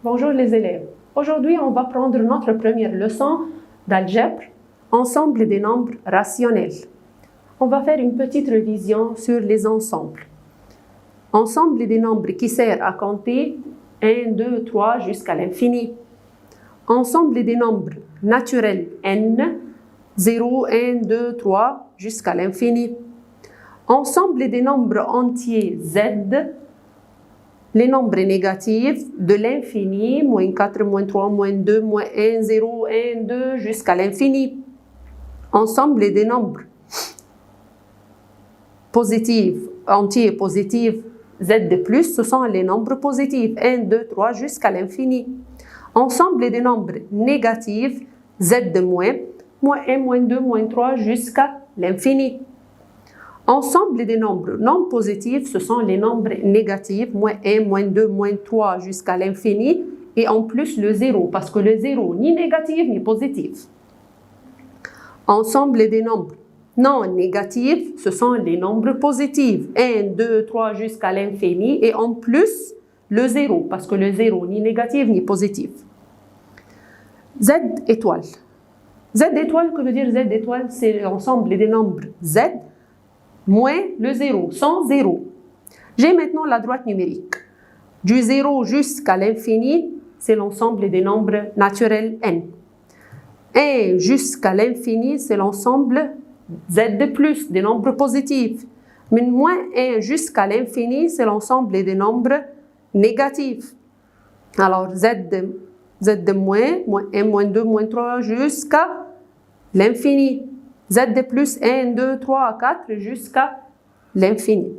Bonjour les élèves. Aujourd'hui, on va prendre notre première leçon d'algèbre, ensemble des nombres rationnels. On va faire une petite révision sur les ensembles. Ensemble des nombres qui sert à compter 1, 2, 3 jusqu'à l'infini. Ensemble des nombres naturels n, 0, 1, 2, 3 jusqu'à l'infini. Ensemble des nombres entiers z, les nombres négatifs de l'infini, moins 4, moins 3, moins 2, moins 1, 0, 1, 2, jusqu'à l'infini. Ensemble des nombres positifs, entiers positifs, z de plus, ce sont les nombres positifs, 1, 2, 3, jusqu'à l'infini. Ensemble des nombres négatifs, z de moins 1, moins 2, moins 3, jusqu'à l'infini. Ensemble des nombres non positifs, ce sont les nombres négatifs, moins 1, moins 2, moins 3 jusqu'à l'infini, et en plus le 0, parce que le 0 ni négatif ni positif. Ensemble des nombres non négatifs, ce sont les nombres positifs, 1, 2, 3 jusqu'à l'infini, et en plus le 0, parce que le 0 ni négatif ni positif. Z étoile. Z étoile, que veut dire Z étoile? C'est l'ensemble des nombres Z moins le 0, sans 0. J'ai maintenant la droite numérique. Du 0 jusqu'à l'infini, c'est l'ensemble des nombres naturels n. 1 jusqu'à l'infini, c'est l'ensemble z de plus, des nombres positifs. Mais moins 1 jusqu'à l'infini, c'est l'ensemble des nombres négatifs. Alors, z de moins 1, moins 2, moins 3, jusqu'à l'infini. Z de plus 1, 2, 3, 4 jusqu'à l'infini.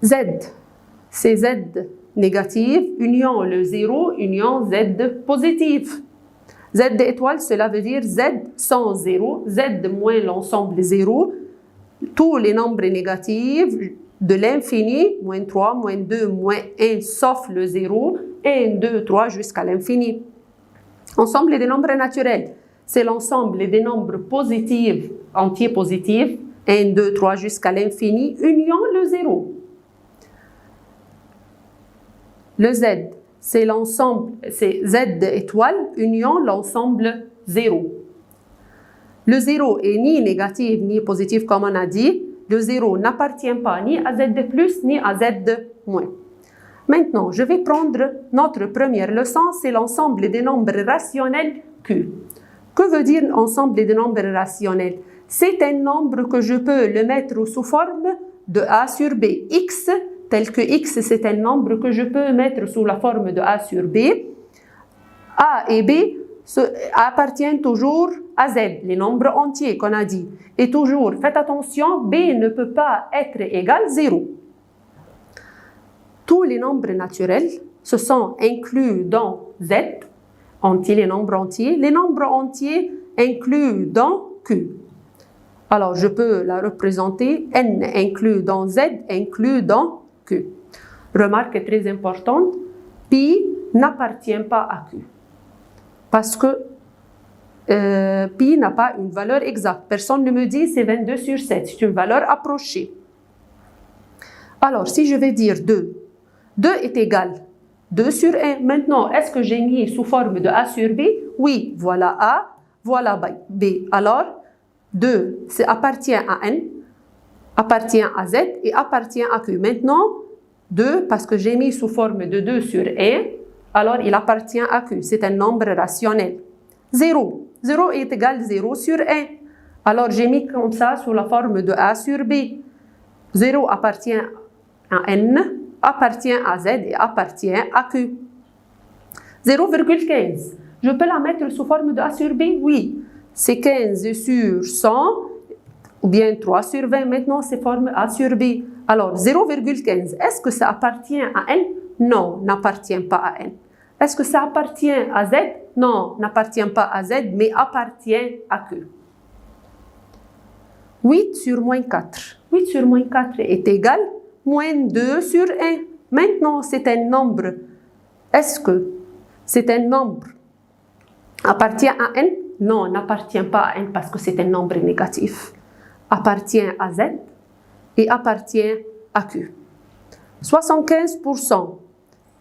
Z, c'est Z négatif, union le 0, union Z positif. Z étoile, cela veut dire Z sans 0, Z moins l'ensemble 0, tous les nombres négatifs de l'infini, moins 3, moins 2, moins 1, sauf le 0, 1, 2, 3 jusqu'à l'infini. Ensemble des nombres naturels. C'est l'ensemble des nombres positifs, entiers positifs, 1, 2, 3 jusqu'à l'infini, union le 0. Le Z, c'est l'ensemble, c'est Z étoile, union l'ensemble 0. Le 0 est ni négatif ni positif comme on a dit. Le 0 n'appartient pas ni à Z de plus ni à Z de moins. Maintenant, je vais prendre notre première leçon, c'est l'ensemble des nombres rationnels Q. Que veut dire ensemble des nombres rationnels? C'est un nombre que je peux le mettre sous forme de A sur B. X, tel que X, c'est un nombre que je peux mettre sous la forme de A sur B. A et B appartiennent toujours à Z, les nombres entiers qu'on a dit. Et toujours, faites attention, B ne peut pas être égal 0. Tous les nombres naturels se sont inclus dans Z, entiers, les nombres entiers. Les nombres entiers inclus dans Q. Alors, je peux la représenter N inclus dans Z, inclus dans Q. Remarque très importante, pi n'appartient pas à Q. Parce que pi n'a pas une valeur exacte. Personne ne me dit c'est 22 sur 7. C'est une valeur approchée. Alors, si je vais dire 2, 2 est égal 2 sur 1. Maintenant, est-ce que j'ai mis sous forme de A sur B? Oui, voilà A, voilà B. Alors, 2 appartient à N, appartient à Z et appartient à Q. Maintenant, 2, parce que j'ai mis sous forme de 2 sur 1, alors il appartient à Q. C'est un nombre rationnel. 0. 0 est égal 0 sur 1. Alors, j'ai mis comme ça sous la forme de A sur B. 0 appartient à N, appartient à Z et appartient à Q. 0,15. Je peux la mettre sous forme de A sur B? Oui. C'est 15 sur 100 ou bien 3 sur 20. Maintenant, c'est forme A sur B. Alors, 0,15. Est-ce que ça appartient à N? Non, n'appartient pas à N. Est-ce que ça appartient à Z? Non, n'appartient pas à Z, mais appartient à Q. 8 sur moins 4. 8 sur moins 4 est égal moins 2 sur 1. Maintenant, c'est un nombre. Est-ce que c'est un nombre appartient à N? Non, n'appartient pas à N parce que c'est un nombre négatif. Appartient à Z et appartient à Q. 75%,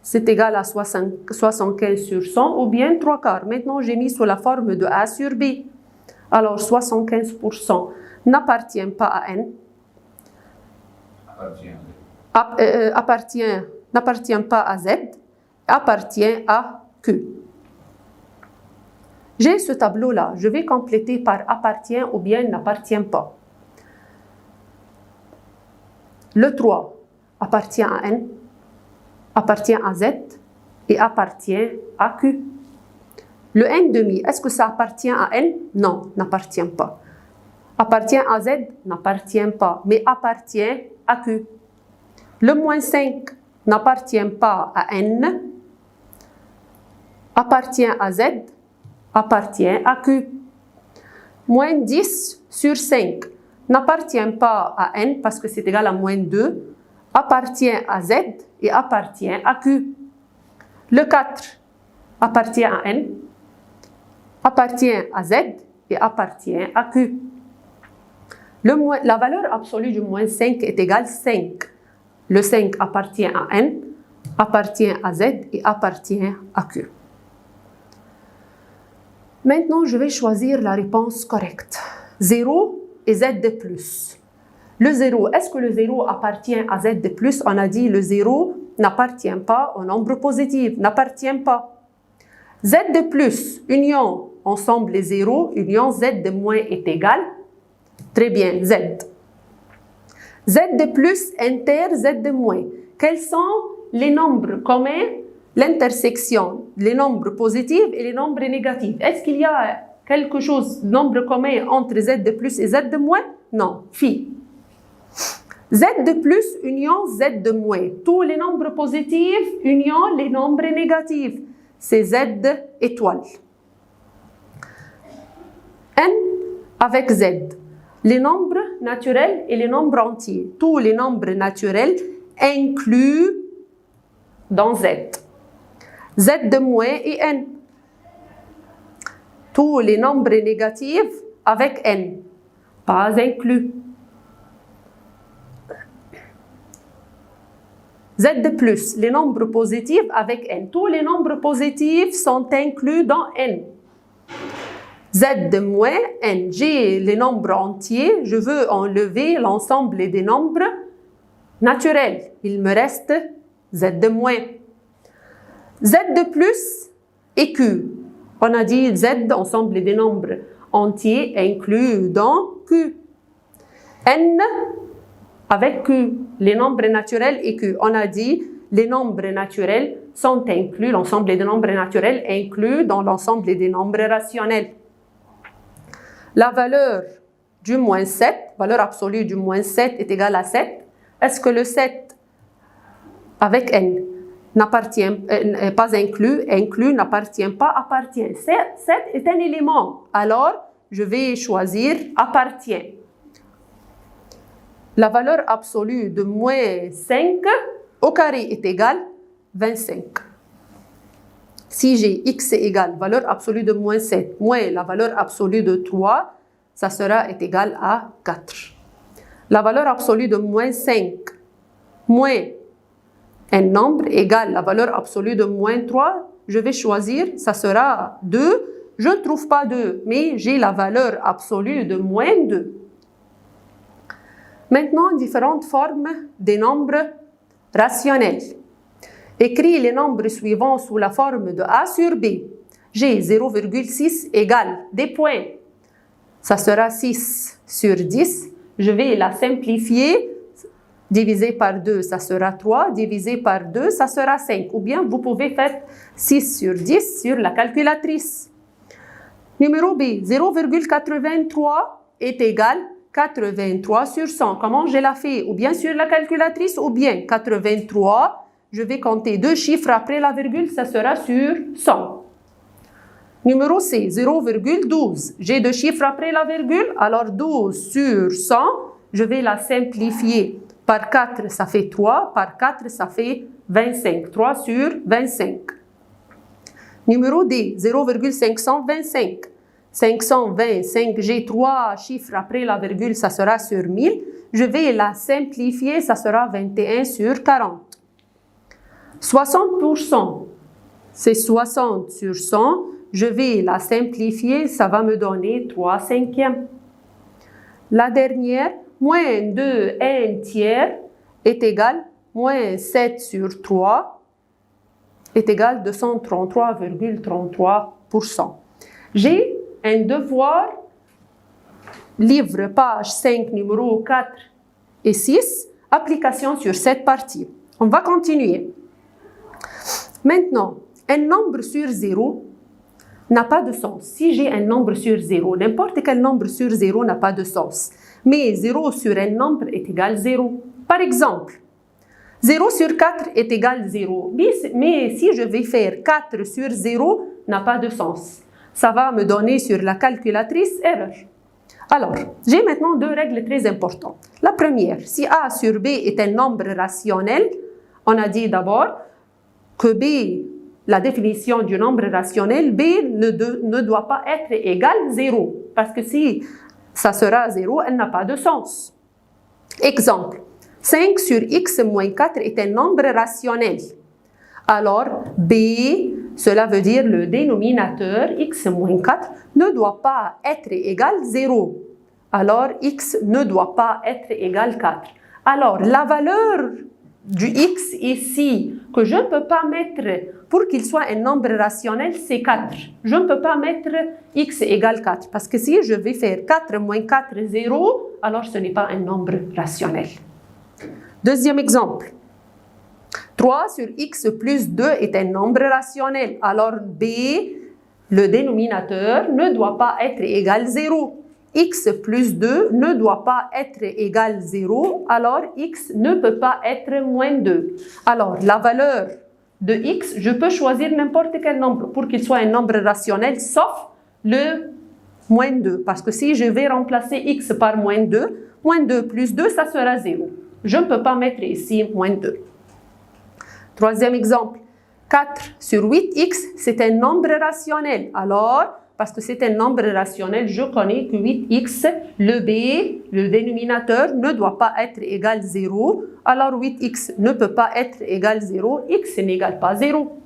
c'est égal à 75 sur 100 ou bien 3 quarts. Maintenant, j'ai mis sous la forme de A sur B. Alors, 75% n'appartient pas à N, n'appartient pas à Z, appartient à Q. J'ai ce tableau-là, je vais compléter par appartient ou bien n'appartient pas. Le 3 appartient à N, appartient à Z et appartient à Q. Le N demi, est-ce que ça appartient à N? Non, n'appartient pas. Appartient à Z? N'appartient pas, mais appartient à Q. Le moins 5 n'appartient pas à N, appartient à Z, appartient à Q. Moins 10 sur 5 n'appartient pas à N parce que c'est égal à moins 2, appartient à Z et appartient à Q. Le 4 appartient à N, appartient à Z et appartient à Q. La valeur absolue du moins 5 est égale 5. Le 5 appartient à N, appartient à Z et appartient à Q. Maintenant, je vais choisir la réponse correcte. 0 et Z de plus. Le 0, est-ce que le 0 appartient à Z de plus? On a dit le 0 n'appartient pas au nombre positif, n'appartient pas. Z de plus, union, ensemble les 0, union Z de moins est égal. Très bien, Z. Z de plus, inter, Z de moins. Quels sont les nombres communs? L'intersection, les nombres positifs et les nombres négatifs. Est-ce qu'il y a quelque chose, nombre commun entre Z de plus et Z de moins? Non, phi. Z de plus, union Z de moins. Tous les nombres positifs, union les nombres négatifs. C'est Z étoile. N avec Z. Les nombres naturels et les nombres entiers. Tous les nombres naturels inclus dans Z. Z de moins et N. Tous les nombres négatifs avec N. Pas inclus. Z de plus, les nombres positifs avec N. Tous les nombres positifs sont inclus dans N. Z de moins, N. J'ai les nombres entiers, je veux enlever l'ensemble des nombres naturels. Il me reste Z de moins. Z de plus et Q. On a dit Z, ensemble des nombres entiers inclus dans Q. N avec Q, les nombres naturels et Q. On a dit les nombres naturels sont inclus, l'ensemble des nombres naturels inclus dans l'ensemble des nombres rationnels. La valeur du moins 7, valeur absolue du moins 7 est égale à 7. Est-ce que le 7 avec N n'appartient pas inclus n'appartient pas, appartient. 7 est un élément, alors je vais choisir appartient. La valeur absolue de moins 5 au carré est égale 25. Si j'ai x est égal valeur absolue de moins 7 moins la valeur absolue de 3, ça sera est égal à 4. La valeur absolue de moins 5 moins un nombre égale la valeur absolue de moins 3, je vais choisir, ça sera 2. Je ne trouve pas 2, mais j'ai la valeur absolue de moins 2. Maintenant, différentes formes des nombres rationnels. Écris les nombres suivants sous la forme de A sur B. J'ai 0,6 égale des points. Ça sera 6 sur 10. Je vais la simplifier. Divisé par 2, ça sera 3. Divisé par 2, ça sera 5. Ou bien, vous pouvez faire 6 sur 10 sur la calculatrice. Numéro B, 0,83 est égal 83 sur 100. Comment je la fais? Ou bien sur la calculatrice, ou bien 83. Je vais compter deux chiffres après la virgule, ça sera sur 100. Numéro C, 0,12. J'ai deux chiffres après la virgule, alors 12 sur 100, je vais la simplifier. Par 4, ça fait 3. Par 4, ça fait 25. 3 sur 25. Numéro D, 0,525. 525, j'ai 3 chiffres après la virgule, ça sera sur 1000. Je vais la simplifier, ça sera 21 sur 40. 60%, c'est 60 sur 100. Je vais la simplifier, ça va me donner 3 cinquièmes. La dernière, moins 2 1 tiers est égal moins 7 sur 3 est égal à 233,33%. J'ai un devoir, livre page 5, numéro 4 et 6, application sur cette partie. On va continuer. Maintenant, un nombre sur 0 n'a pas de sens. Si j'ai un nombre sur 0, n'importe quel nombre sur 0 n'a pas de sens. Mais 0 sur un nombre est égal à 0. Par exemple, 0 sur 4 est égal à 0. Mais si je vais faire 4 sur 0, n'a pas de sens. Ça va me donner sur la calculatrice erreur. Alors, j'ai maintenant deux règles très importantes. La première, si A sur B est un nombre rationnel, on a dit d'abord que B, la définition du nombre rationnel, B ne doit pas être égal à 0. Parce que si ça sera 0, elle n'a pas de sens. Exemple, 5 sur x moins 4 est un nombre rationnel. Alors, B, cela veut dire le dénominateur x moins 4 ne doit pas être égal à 0. Alors, x ne doit pas être égal à 4. Alors, la valeur du x ici, que je ne peux pas mettre pour qu'il soit un nombre rationnel, c'est 4. Je ne peux pas mettre x égale 4, parce que si je vais faire 4 moins 4, 0, alors ce n'est pas un nombre rationnel. Deuxième exemple. 3 sur x plus 2 est un nombre rationnel. Alors b, le dénominateur, ne doit pas être égal à 0. X plus 2 ne doit pas être égal à 0, alors x ne peut pas être moins 2. Alors, la valeur de x, je peux choisir n'importe quel nombre pour qu'il soit un nombre rationnel, sauf le moins 2. Parce que si je vais remplacer x par moins 2 plus 2, ça sera 0. Je ne peux pas mettre ici moins 2. Troisième exemple, 4 sur 8x, c'est un nombre rationnel. Alors, parce que c'est un nombre rationnel, je connais que 8x, le b, le dénominateur, ne doit pas être égal à 0. Alors 8x ne peut pas être égal à 0, x n'égale pas 0.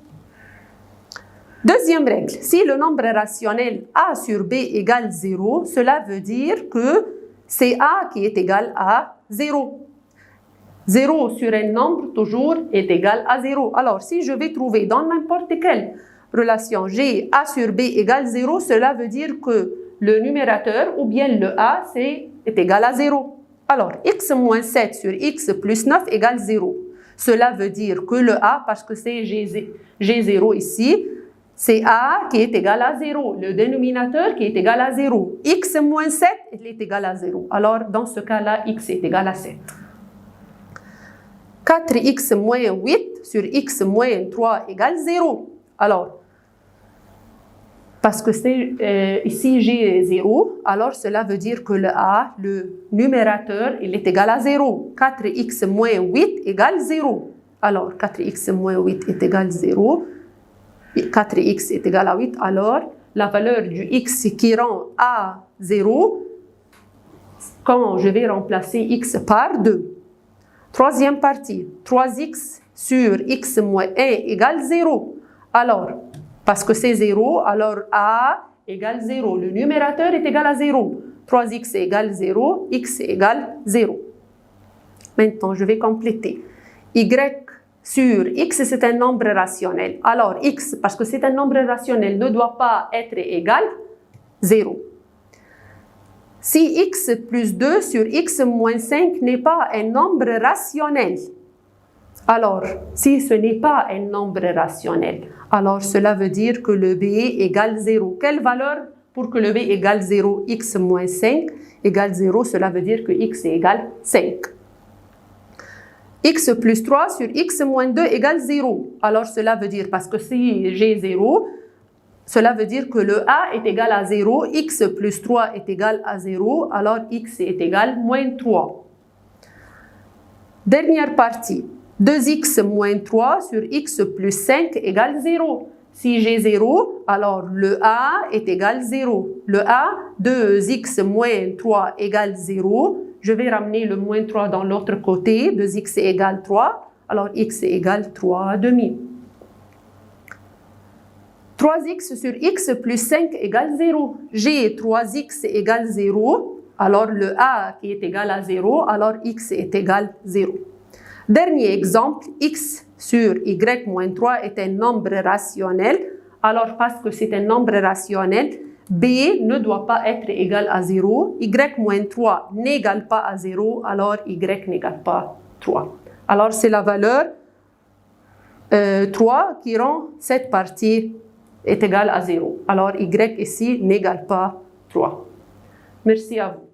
Deuxième règle, si le nombre rationnel a sur b égale 0, cela veut dire que c'est a qui est égal à 0. 0 sur un nombre, toujours, est égal à 0. Alors, si je vais trouver dans n'importe quelle relation j'ai a sur b égale 0, cela veut dire que le numérateur ou bien le a est égal à 0. Alors, x moins 7 sur x plus 9 égale 0. Cela veut dire que le a, parce que c'est G0 ici, c'est a qui est égal à 0. Le dénominateur qui est égal à 0. X moins 7 est égal à 0. Alors, dans ce cas-là, x est égal à 7. 4x moins 8 sur x moins 3 égale 0. Alors, parce que c'est ici j'ai 0, alors cela veut dire que le a, le numérateur, il est égal à 0. 4x moins 8 égale 0. Alors, 4x moins 8 est égal à 0. 4x est égal à 8. Alors, la valeur du x qui rend a 0, quand je vais remplacer x par 2. Troisième partie, 3x sur x moins 1 égale 0. Alors, parce que c'est 0, alors a égale 0. Le numérateur est égal à 0. 3x égale 0, x égale 0. Maintenant, je vais compléter. Y sur x, c'est un nombre rationnel. Alors, x, parce que c'est un nombre rationnel, ne doit pas être égal à 0. Si x plus 2 sur x moins 5 n'est pas un nombre rationnel, alors, si ce n'est pas un nombre rationnel, alors cela veut dire que le b égale 0. Quelle valeur pour que le b égale 0? X moins 5 égale 0, cela veut dire que x égale 5. X plus 3 sur x moins 2 égale 0. Alors, cela veut dire, parce que si j'ai 0, cela veut dire que le a est égal à 0, x plus 3 est égal à 0, alors x est égal à moins 3. Dernière partie, 2x moins 3 sur x plus 5 égale 0. Si j'ai 0, alors le a est égal à 0. Le a, 2x moins 3 égale 0. Je vais ramener le moins 3 dans l'autre côté, 2x égale 3. alors x égale 3 demi. 3x sur x plus 5 égale 0. J'ai 3x égale 0, alors le a qui est égal à 0, alors x est égal 0. Dernier exemple, x sur y moins 3 est un nombre rationnel. Alors parce que c'est un nombre rationnel, b ne doit pas être égal à 0, y moins 3 n'égale pas à 0, alors y n'égale pas 3. Alors c'est la valeur 3 qui rend cette partie est égale à 0. Alors y ici n'égale pas 3. Merci à vous.